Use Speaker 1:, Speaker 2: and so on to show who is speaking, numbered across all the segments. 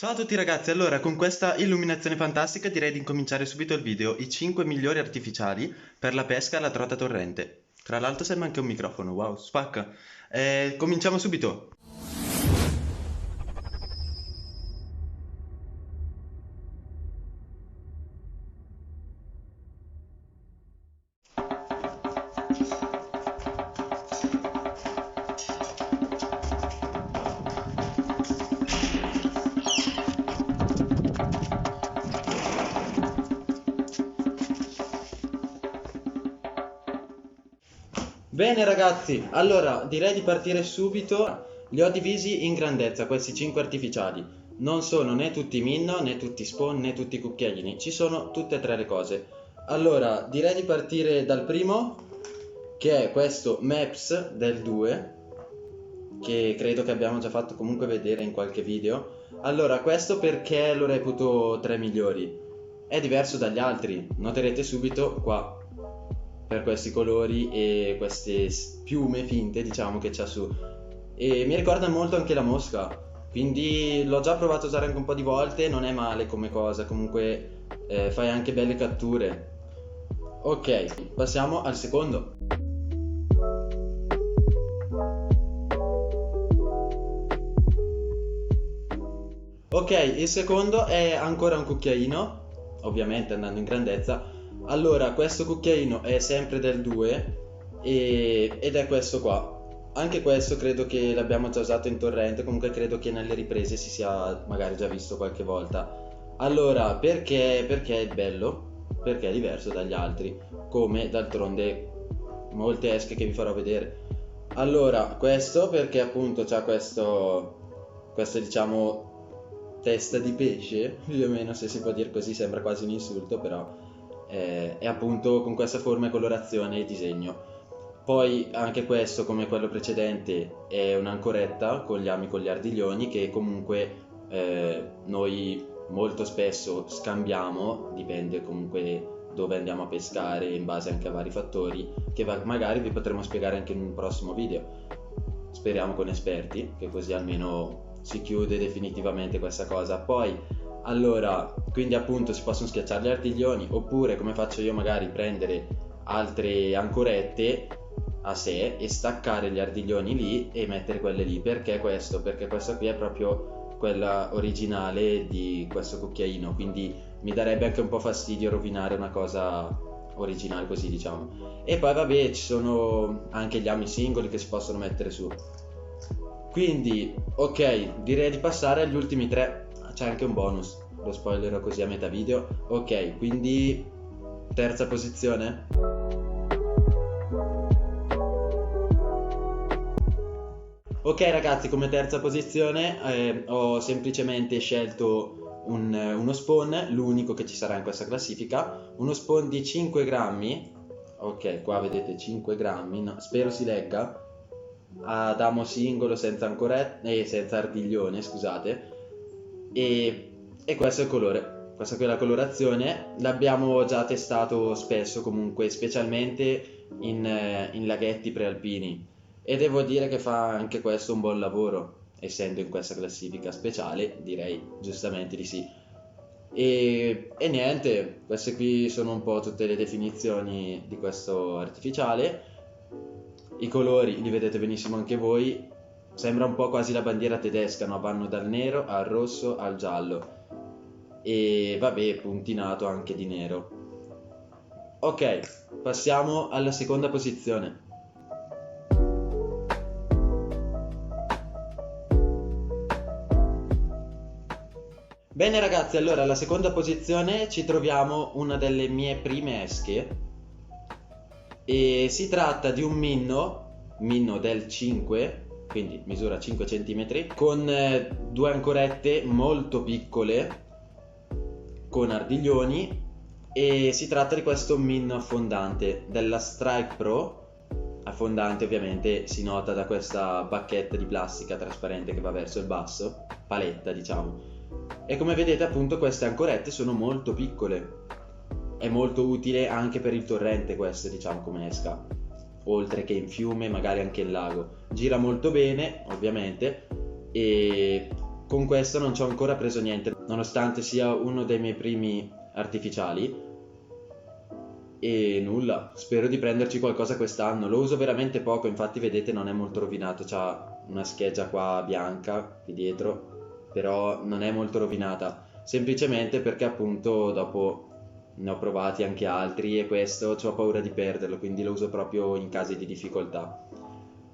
Speaker 1: Ciao a tutti ragazzi, allora con questa illuminazione fantastica direi di incominciare subito il video, i 5 migliori artificiali per la pesca alla trota torrente. Tra l'altro sembra anche un microfono, wow, spacca. Cominciamo subito. Bene ragazzi, allora direi di partire subito. Li ho divisi in grandezza questi 5 artificiali. Non sono né tutti minno, né tutti spawn, né tutti cucchiaini. Ci sono tutte e tre le cose. Allora, direi di partire dal primo, che è questo Maps del 2, che credo che abbiamo già fatto comunque vedere in qualche video. Allora, questo perché lo reputo tra i migliori. È diverso dagli altri, noterete subito qua, per questi colori e queste piume finte, diciamo, che c'ha su. E mi ricorda molto anche la mosca, quindi l'ho già provato a usare anche un po' di volte, non è male come cosa, comunque fai anche belle catture. Ok, passiamo al secondo. Ok, il secondo è ancora un cucchiaino, ovviamente andando in grandezza. Allora, questo cucchiaino è sempre del 2 ed è questo qua. Anche questo credo che l'abbiamo già usato in torrente, comunque credo che nelle riprese si sia magari già visto qualche volta. Allora, perché è bello? Perché è diverso dagli altri, come d'altronde molte esche che vi farò vedere. Allora, questo perché appunto c'ha questo diciamo testa di pesce, più o meno, se si può dire così, sembra quasi un insulto, però è appunto con questa forma e colorazione e disegno. Poi anche questo, come quello precedente, è un'ancoretta con gli ami con gli ardiglioni che comunque noi molto spesso scambiamo, dipende comunque dove andiamo a pescare in base anche a vari fattori che magari vi potremo spiegare anche in un prossimo video, speriamo con esperti, che così almeno si chiude definitivamente questa cosa. Poi allora, quindi appunto si possono schiacciare gli artiglioni, oppure come faccio io magari prendere altre ancorette a sé e staccare gli ardiglioni lì e mettere quelle lì. Perché questo? Perché questa qui è proprio quella originale di questo cucchiaino, quindi mi darebbe anche un po' fastidio rovinare una cosa originale così, diciamo. E poi vabbè, ci sono anche gli ami singoli che si possono mettere su. Quindi, ok, direi di passare agli ultimi tre. C'è anche un bonus, lo spoilerò così a metà video. Ok, quindi terza posizione. Ok ragazzi, come terza posizione ho semplicemente scelto uno spawn, l'unico che ci sarà in questa classifica, uno spawn di 5 grammi. Ok, qua vedete 5 grammi, no, spero si legga, ad amo singolo, senza ancorette, senza ardiglione, scusate. E questo è il colore, questa qui è la colorazione. L'abbiamo già testato spesso comunque, specialmente in laghetti prealpini, e devo dire che fa anche questo un buon lavoro, essendo in questa classifica speciale, direi giustamente di sì. E niente, queste qui sono un po' tutte le definizioni di questo artificiale. I colori li vedete benissimo anche voi, sembra un po' quasi la bandiera tedesca, no? Vanno dal nero al rosso al giallo e vabbè, puntinato anche di nero. Ok, passiamo alla seconda posizione. Bene ragazzi, allora alla seconda posizione ci troviamo una delle mie prime esche e si tratta di un minno del 5, quindi misura 5 cm, con due ancorette molto piccole con ardiglioni, e si tratta di questo minno affondante della Strike Pro. Affondante ovviamente si nota da questa bacchetta di plastica trasparente che va verso il basso, paletta diciamo, e come vedete appunto queste ancorette sono molto piccole. È molto utile anche per il torrente questo, diciamo, come esca, oltre che in fiume, magari anche in lago. Gira molto bene ovviamente e con questo non ci ho ancora preso niente, nonostante sia uno dei miei primi artificiali. E nulla, spero di prenderci qualcosa quest'anno. Lo uso veramente poco, infatti vedete non è molto rovinato, c'ha una scheggia qua bianca qui dietro, però non è molto rovinata, semplicemente perché appunto dopo ne ho provati anche altri e questo ho paura di perderlo, quindi lo uso proprio in casi di difficoltà.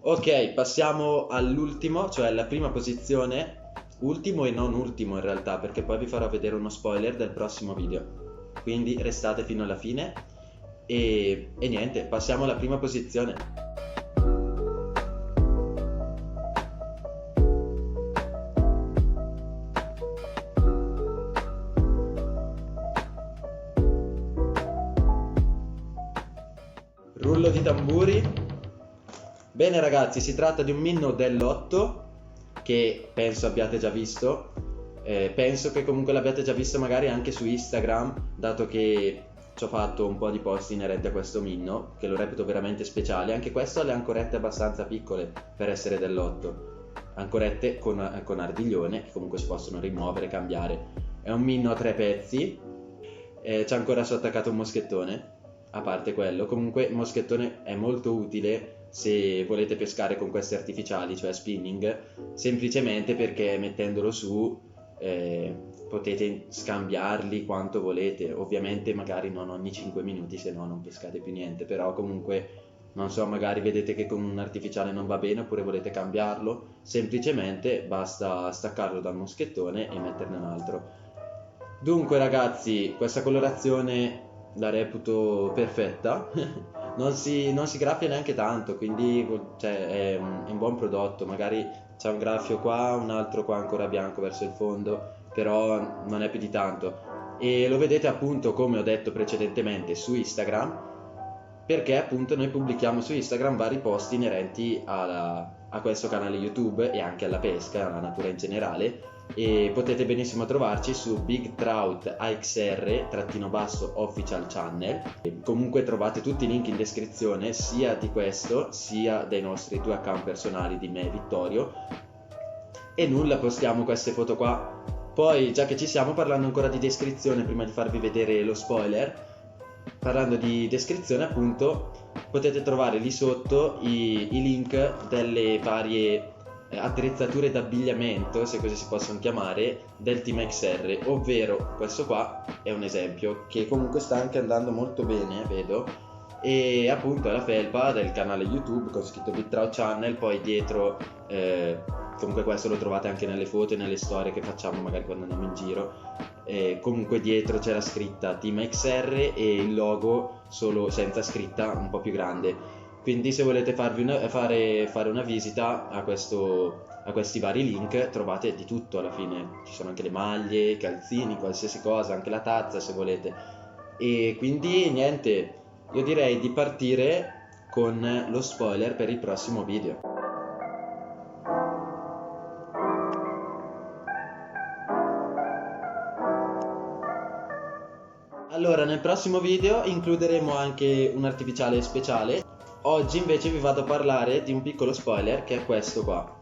Speaker 1: Ok, passiamo all'ultimo, cioè alla prima posizione, ultimo e non ultimo in realtà, perché poi vi farò vedere uno spoiler del prossimo video, quindi restate fino alla fine. E niente, passiamo alla prima posizione. Rullo di tamburi. Bene ragazzi, si tratta di un Minno dell'8 che penso abbiate già visto. Penso che comunque l'abbiate già visto magari anche su Instagram, dato che ci ho fatto un po' di post inerenti a questo Minno, che lo reputo veramente speciale. Anche questo ha le ancorette abbastanza piccole per essere dell'8, ancorette con ardiglione che comunque si possono rimuovere e cambiare. È un Minno a 3 pezzi, c'è ancora su attaccato un moschettone. A parte quello, comunque il moschettone è molto utile se volete pescare con questi artificiali, cioè spinning, semplicemente perché mettendolo su potete scambiarli quanto volete. Ovviamente magari non ogni 5 minuti, se no non pescate più niente, però comunque non so, magari vedete che con un artificiale non va bene oppure volete cambiarlo, semplicemente basta staccarlo dal moschettone e metterne un altro. Dunque ragazzi, questa colorazione la reputo perfetta. non si graffia neanche tanto, quindi cioè, è un buon prodotto. Magari c'è un graffio qua, un altro qua ancora bianco verso il fondo, però non è più di tanto. E lo vedete appunto, come ho detto precedentemente, su Instagram, perché appunto noi pubblichiamo su Instagram vari post inerenti a questo canale YouTube e anche alla pesca, alla natura in generale, e potete benissimo trovarci su Big Trout AXR-official channel. E comunque trovate tutti i link in descrizione sia di questo sia dei nostri 2 account personali di me e Vittorio. E nulla, postiamo queste foto qua. Poi, già che ci siamo, parlando ancora di descrizione, prima di farvi vedere lo spoiler, parlando di descrizione appunto, potete trovare lì sotto i link delle varie attrezzature d'abbigliamento, se così si possono chiamare, del Team XR, ovvero questo qua è un esempio che comunque sta anche andando molto bene, vedo, e appunto è la felpa del canale YouTube con scritto Big Trout Channel, poi dietro comunque questo lo trovate anche nelle foto e nelle storie che facciamo magari quando andiamo in giro. Comunque dietro c'era scritta Team XR e il logo solo senza scritta, un po' più grande. Quindi se volete fare una visita a questi vari link, trovate di tutto alla fine. Ci sono anche le maglie, i calzini, qualsiasi cosa, anche la tazza se volete. E quindi niente, io direi di partire con lo spoiler per il prossimo video. Allora, nel prossimo video includeremo anche un artificiale speciale. Oggi invece vi vado a parlare di un piccolo spoiler che è questo qua.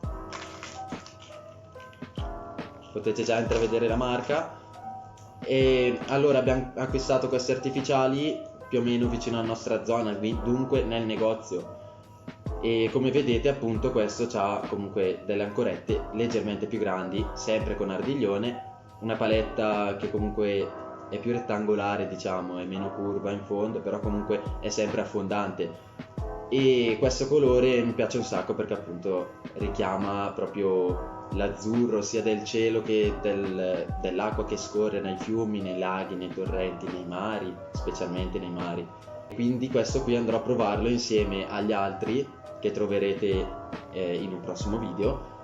Speaker 1: Potete già intravedere la marca. E allora abbiamo acquistato questi artificiali più o meno vicino alla nostra zona, dunque nel negozio. E come vedete appunto questo ha comunque delle ancorette leggermente più grandi, sempre con ardiglione, una paletta che comunque è più rettangolare, diciamo, è meno curva in fondo, però comunque è sempre affondante. E questo colore mi piace un sacco perché appunto richiama proprio l'azzurro sia del cielo che dell'acqua che scorre nei fiumi, nei laghi, nei torrenti, nei mari, specialmente nei mari. Quindi questo qui andrò a provarlo insieme agli altri che troverete in un prossimo video.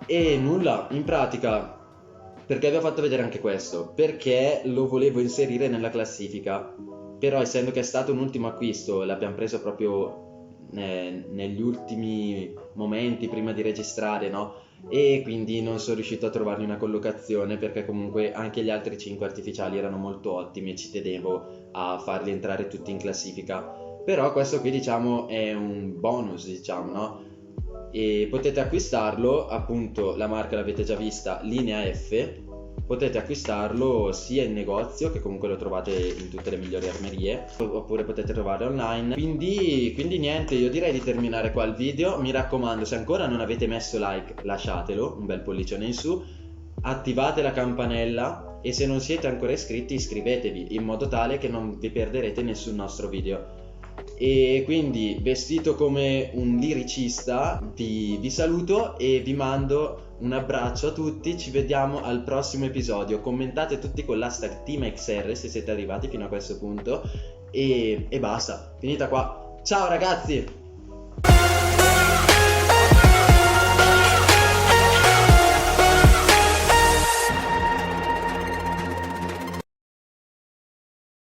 Speaker 1: E nulla, in pratica, perché vi ho fatto vedere anche questo? Perché lo volevo inserire nella classifica, però essendo che è stato un ultimo acquisto, l'abbiamo preso proprio negli ultimi momenti prima di registrare, no? E quindi non sono riuscito a trovargli una collocazione, perché comunque anche gli altri 5 artificiali erano molto ottimi e ci tenevo a farli entrare tutti in classifica. Però questo qui diciamo è un bonus, diciamo, no? e potete acquistarlo, appunto la marca l'avete già vista, Linea F. Potete acquistarlo sia in negozio, che comunque lo trovate in tutte le migliori armerie, oppure potete trovarlo online. Quindi niente, io direi di terminare qua il video. Mi raccomando, se ancora non avete messo like, lasciatelo, un bel pollicione in su, attivate la campanella e se non siete ancora iscritti iscrivetevi, in modo tale che non vi perderete nessun nostro video. E quindi, vestito come un liricista, vi saluto e vi mando un abbraccio a tutti. Ci vediamo al prossimo episodio. Commentate tutti con l'hashtag TeamXR se siete arrivati fino a questo punto. E basta, finita qua. Ciao ragazzi!